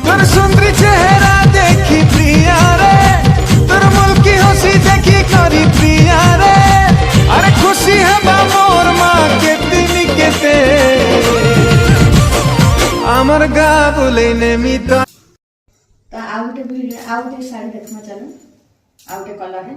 তোর সুন্দরী চেহারা দেখি প্রিয়া রে, তোর মুলকি হাসি দেখি করি প্রিয়া রে, আরে খুশি হবা মোর মা কেতে নিকেতে আমার গা বলে নেমি তো। तो आउटे वीडियो आउटे साड़ी देखना चलो आउटे कलर है।